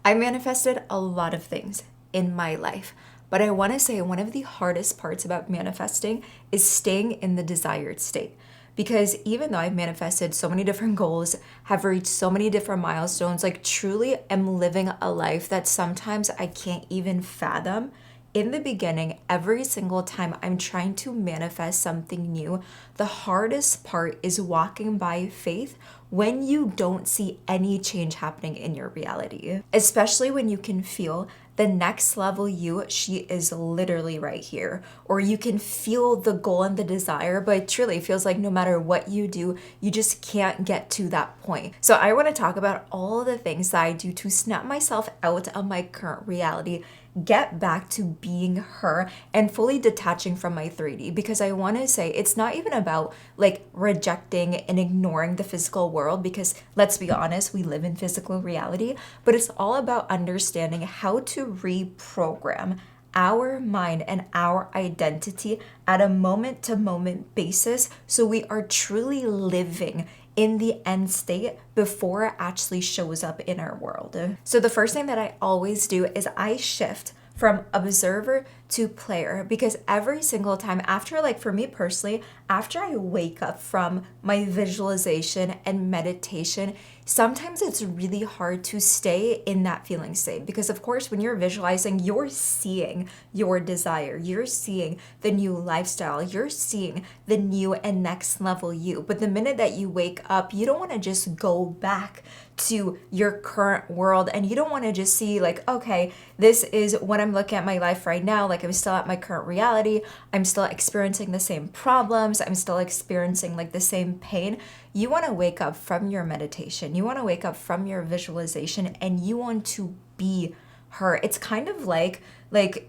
I manifested a lot of things in my life, but I want to say one of the hardest parts about manifesting is staying in the desired state. Because even though I've manifested so many different goals, have reached so many different milestones, like truly am living a life that sometimes I can't even fathom. In the beginning, every single time I'm trying to manifest something new, the hardest part is walking by faith when you don't see any change happening in your reality. Especially when you can feel the next level you, she is literally right here. Or you can feel the goal and the desire, but it truly feels like no matter what you do, you just can't get to that point. So I want to talk about all the things that I do to snap myself out of my current reality, get back to being her and fully detaching from my 3D, because I want to say it's not even about like rejecting and ignoring the physical world, because let's be honest, we live in physical reality, but it's all about understanding how to reprogram our mind and our identity at a moment to moment basis so we are truly living in the end state before it actually shows up in our world. So the first thing that I always do is I shift from observer to player, because every single time after, like for me personally, after I wake up from my visualization and meditation, sometimes it's really hard to stay in that feeling state, because of course when you're visualizing, you're seeing your desire, you're seeing the new lifestyle, you're seeing the new and next level you. But the minute that you wake up, you don't want to just go back to your current world, and you don't want to just see like, okay, this is when I'm looking at my life right now, like I'm still at my current reality, I'm still experiencing the same problems, I'm still experiencing like the same pain. You want to wake up from your meditation, you want to wake up from your visualization, and you want to be her. It's kind of like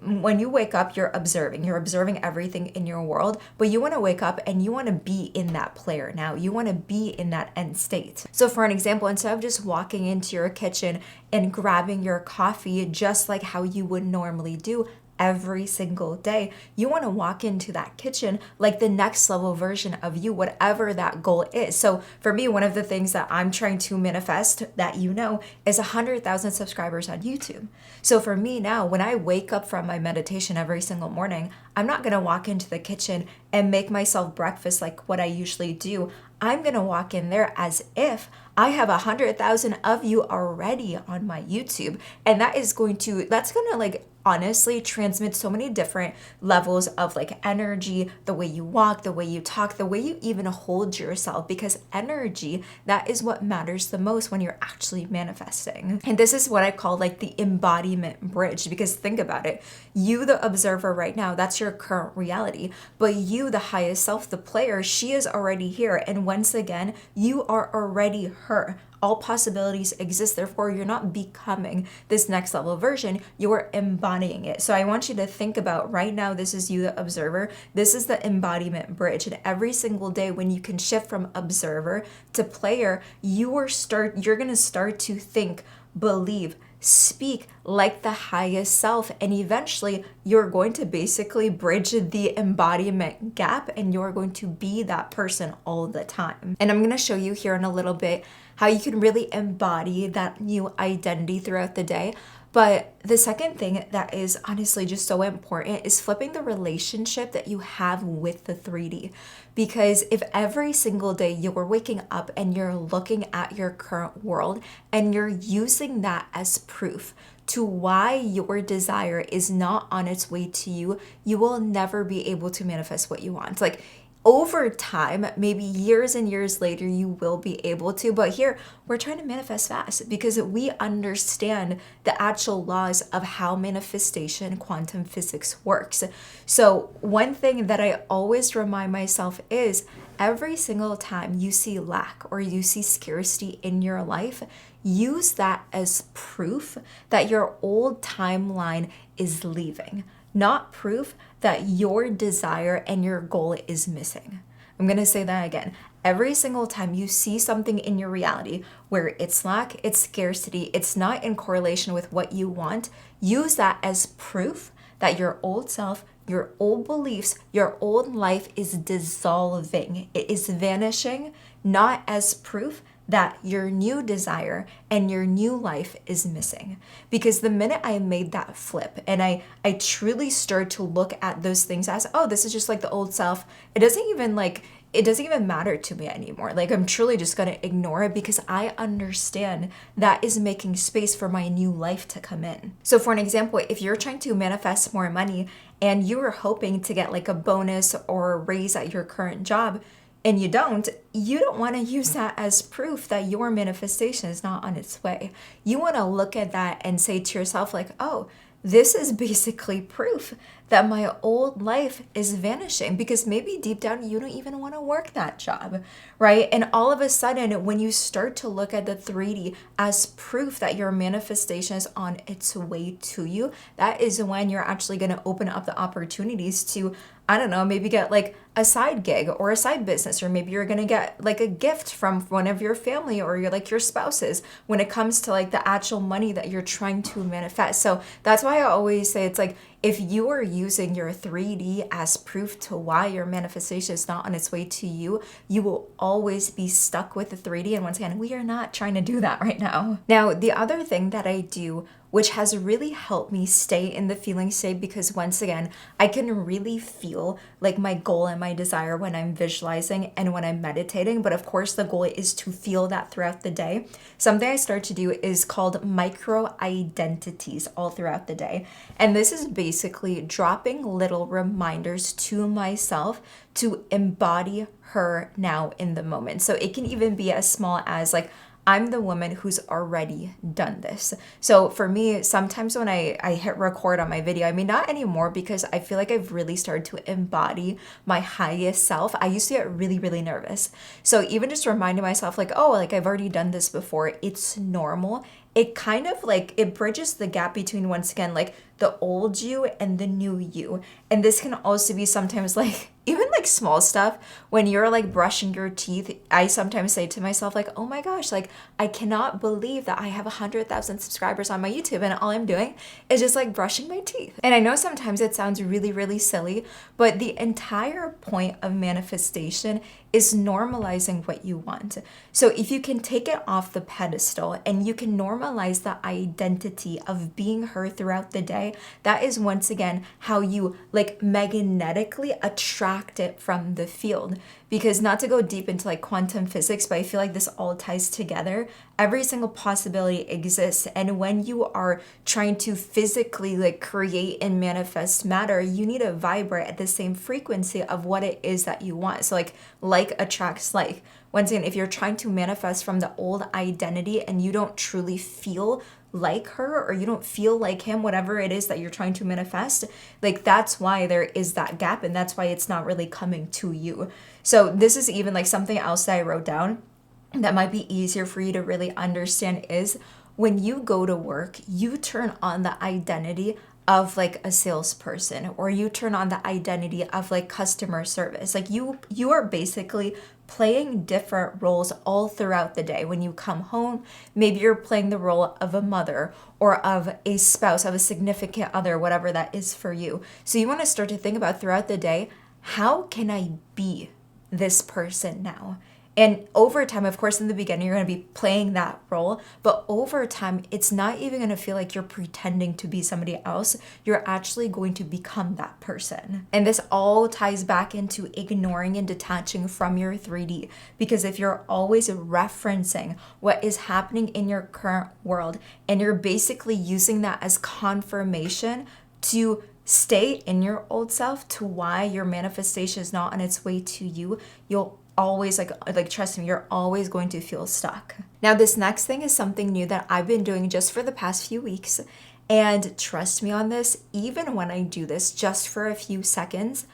when you wake up, you're observing everything in your world, but you want to wake up and you want to be in that player now. You want to be in that end state. So for an example, instead of just walking into your kitchen and grabbing your coffee just like how you would normally do every single day, you want to walk into that kitchen like the next level version of you, whatever that goal is. So for me, one of the things that I'm trying to manifest that is 100,000 subscribers on YouTube. So for me now, when I wake up from my meditation every single morning, I'm not going to walk into the kitchen and make myself breakfast like what I usually do. I'm going to walk in there as if I have 100,000 of you already on my YouTube. And that's going to like honestly transmit so many different levels of like energy, the way you walk, the way you talk, the way you even hold yourself, because energy, that is what matters the most when you're actually manifesting. And this is what I call like the embodiment bridge, because think about it. You, the observer right now, that's your current reality, but you, the highest self, the player, she is already here. And once again, you are already her. All possibilities exist. Therefore, you're not becoming this next level version, you're embodying it. So I want you to think about right now, this is you, the observer. This is the embodiment bridge. And every single day when you can shift from observer to player, you're going to start to think, believe, speak like the highest self, and eventually you're going to basically bridge the embodiment gap, and you're going to be that person all the time. And I'm going to show you here in a little bit how you can really embody that new identity throughout the day. But the second thing that is honestly just so important is flipping the relationship that you have with the 3D. Because if every single day you're waking up and you're looking at your current world and you're using that as proof to why your desire is not on its way to you, you will never be able to manifest what you want. Like, over time, maybe years and years later, you will be able to. But here, we're trying to manifest fast because we understand the actual laws of how manifestation, quantum physics works. So one thing that I always remind myself is every single time you see lack or you see scarcity in your life, use that as proof that your old timeline is leaving, not proof that your desire and your goal is missing. I'm going to say that again. Every single time you see something in your reality where it's lack, it's scarcity, it's not in correlation with what you want, use that as proof that your old self, your old beliefs, your old life is dissolving. It is vanishing, not as proof that your new desire and your new life is missing. Because the minute I made that flip and I truly started to look at those things as, oh, this is just like the old self, it doesn't even matter to me anymore. Like, I'm truly just going to ignore it because I understand that is making space for my new life to come in. So for an example, if you're trying to manifest more money and you were hoping to get like a bonus or a raise at your current job, and you don't want to use that as proof that your manifestation is not on its way. You want to look at that and say to yourself like, oh, this is basically proof that my old life is vanishing, because maybe deep down you don't even want to work that job, right? And all of a sudden, when you start to look at the 3D as proof that your manifestation is on its way to you, that is when you're actually going to open up the opportunities to, I don't know, maybe get like a side gig or a side business, or maybe you're going to get like a gift from one of your family or your spouses when it comes to like the actual money that you're trying to manifest. So that's why I always say it's like, if you are using your 3D as proof to why your manifestation is not on its way to you, you will always be stuck with the 3D. And once again, we are not trying to do that right now. Now, the other thing that I do, which has really helped me stay in the feeling state, because once again, I can really feel like my goal and my desire when I'm visualizing and when I'm meditating. But of course, the goal is to feel that throughout the day. Something I start to do is called micro identities all throughout the day. And this is basically dropping little reminders to myself to embody her now in the moment. So it can even be as small as like, I'm the woman who's already done this. So for me, sometimes when I hit record on my video, I mean, not anymore, because I feel like I've really started to embody my highest self. I used to get really, really nervous. So even just reminding myself like, oh, like I've already done this before, it's normal. It kind of like, it bridges the gap between, once again, like the old you and the new you. And this can also be sometimes like, even like small stuff, when you're like brushing your teeth, I sometimes say to myself like, oh my gosh, like I cannot believe that I have 100,000 subscribers on my YouTube and all I'm doing is just like brushing my teeth. And I know sometimes it sounds really, really silly, but the entire point of manifestation is normalizing what you want. So if you can take it off the pedestal and you can normalize the identity of being her throughout the day, that is once again how you like magnetically attract it from the field. Because not to go deep into like quantum physics, but I feel like this all ties together. Every single possibility exists. And when you are trying to physically like create and manifest matter, you need to vibrate at the same frequency of what it is that you want. So like attracts like. Once again, if you're trying to manifest from the old identity and you don't truly feel like her, or you don't feel like him, whatever it is that you're trying to manifest, like that's why there is that gap, and that's why it's not really coming to you. So this is even like something else that I wrote down that might be easier for you to really understand is when you go to work, you turn on the identity of like a salesperson, or you turn on the identity of like customer service. Like you are basically playing different roles all throughout the day. When you come home, maybe you're playing the role of a mother or of a spouse, of a significant other, whatever that is for you. So you want to start to think about throughout the day, how can I be this person now? And over time, of course, in the beginning, you're going to be playing that role. But over time, it's not even going to feel like you're pretending to be somebody else. You're actually going to become that person. And this all ties back into ignoring and detaching from your 3D. Because if you're always referencing what is happening in your current world, and you're basically using that as confirmation to stay in your old self, to why your manifestation is not on its way to you, you'll always like trust me, you're always going to feel stuck. Now this next thing is something new that I've been doing just for the past few weeks, and trust me on this, even when I do this just for a few seconds,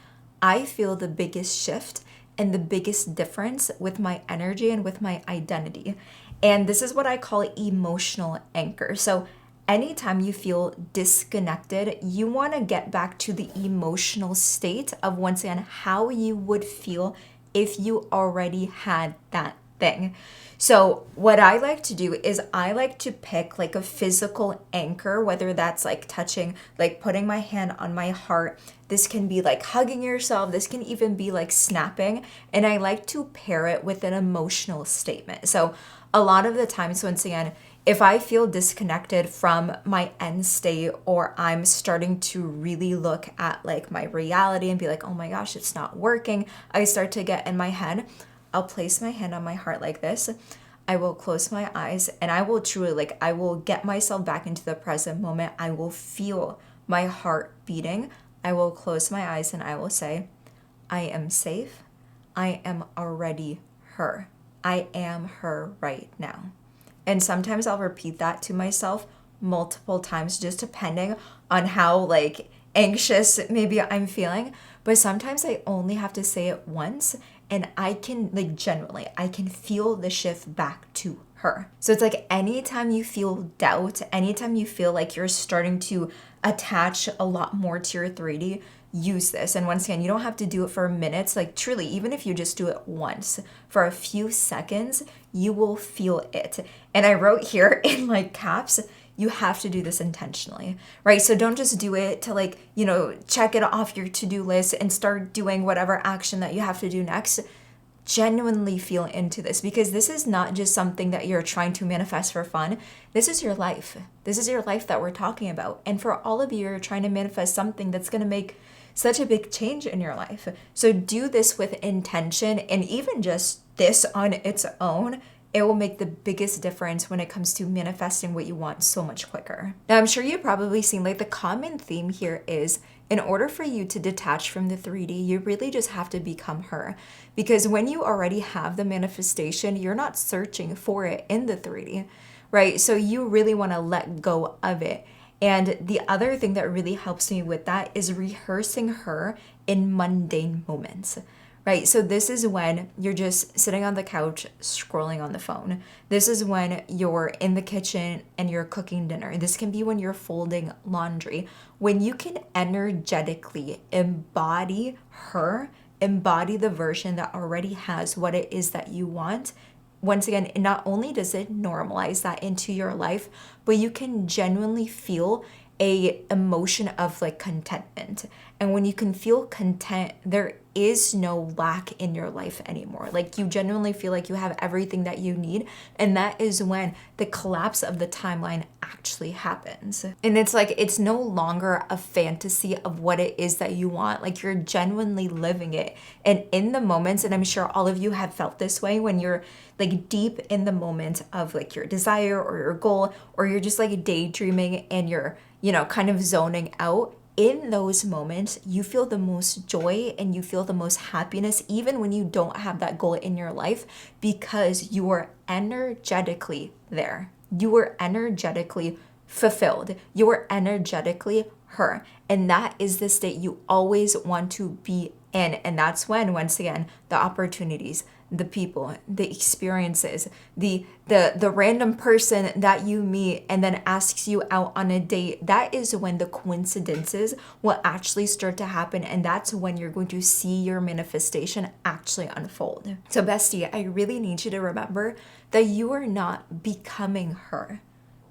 I feel the biggest shift and the biggest difference with my energy and with my identity. And this is what I call emotional anchor. So anytime you feel disconnected, you want to get back to the emotional state of, once again, how you would feel if you already had that thing. So what I like to do is I like to pick like a physical anchor, whether that's like touching, like putting my hand on my heart. This can be like hugging yourself. This can even be like snapping. And I like to pair it with an emotional statement. So a lot of the times, once again, if I feel disconnected from my end state, or I'm starting to really look at like my reality and be like, oh my gosh, it's not working, I start to get in my head, I'll place my hand on my heart like this. I will close my eyes and I will truly, like, I will get myself back into the present moment. I will feel my heart beating. I will close my eyes and I will say, I am safe. I am already her. I am her right now. And sometimes I'll repeat that to myself multiple times, just depending on how like anxious maybe I'm feeling. But sometimes I only have to say it once and I can, like, generally, I can feel the shift back to her. So it's like anytime you feel doubt, anytime you feel like you're starting to attach a lot more to your 3D, use this. And once again, you don't have to do it for minutes. Like, truly, even if you just do it once for a few seconds, you will feel it. And I wrote here in like caps, you have to do this intentionally, right? So don't just do it to, like, you know, check it off your to-do list and start doing whatever action that you have to do next. Genuinely feel into this, because this is not just something that you're trying to manifest for fun. This is your life. This is your life that we're talking about. And for all of you, you're trying to manifest something that's going to make such a big change in your life. So do this with intention, and even just this on its own, it will make the biggest difference when it comes to manifesting what you want so much quicker. Now, I'm sure you've probably seen, like, the common theme here is, in order for you to detach from the 3D, you really just have to become her. Because when you already have the manifestation, you're not searching for it in the 3D, right? So you really want to let go of it. And the other thing that really helps me with that is rehearsing her in mundane moments. Right? So this is when you're just sitting on the couch scrolling on the phone. This is when you're in the kitchen and you're cooking dinner. This can be when you're folding laundry. When you can energetically embody her, embody the version that already has what it is that you want. Once again, not only does it normalize that into your life, but you can genuinely feel a emotion of like contentment. And when you can feel content, there is no lack in your life anymore. Like, you genuinely feel like you have everything that you need. And that is when the collapse of the timeline actually happens. And it's like, it's no longer a fantasy of what it is that you want. Like, you're genuinely living it. And in the moments, and I'm sure all of you have felt this way, when you're like deep in the moment of like your desire or your goal, or you're just like daydreaming and you're, you know, kind of zoning out. In those moments, you feel the most joy and you feel the most happiness, even when you don't have that goal in your life, because you are energetically there. You are energetically fulfilled. You are energetically her. And that is the state you always want to be in. And that's when, once again, the opportunities, the people, the experiences, the random person that you meet and then asks you out on a date, that is when the coincidences will actually start to happen. And that's when you're going to see your manifestation actually unfold. So bestie, I really need you to remember that you are not becoming her.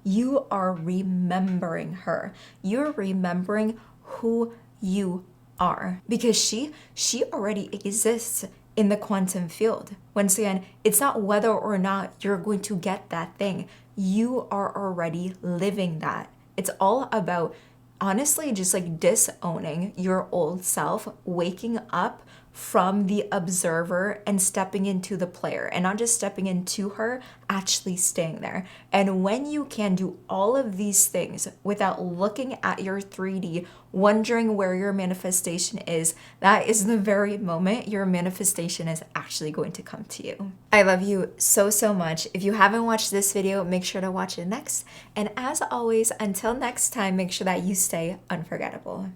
You are remembering her. You're remembering who you are, because she already exists in the quantum field. Once again, it's not whether or not you're going to get that thing. You are already living that. It's all about, honestly, just like disowning your old self, waking up from the observer and stepping into the player, and not just stepping into her, actually staying there. And when you can do all of these things without looking at your 3D, wondering where your manifestation is, that is the very moment your manifestation is actually going to come to you. I love you so, so much. If you haven't watched this video, make sure to watch it next. And as always, until next time, make sure that you stay unforgettable.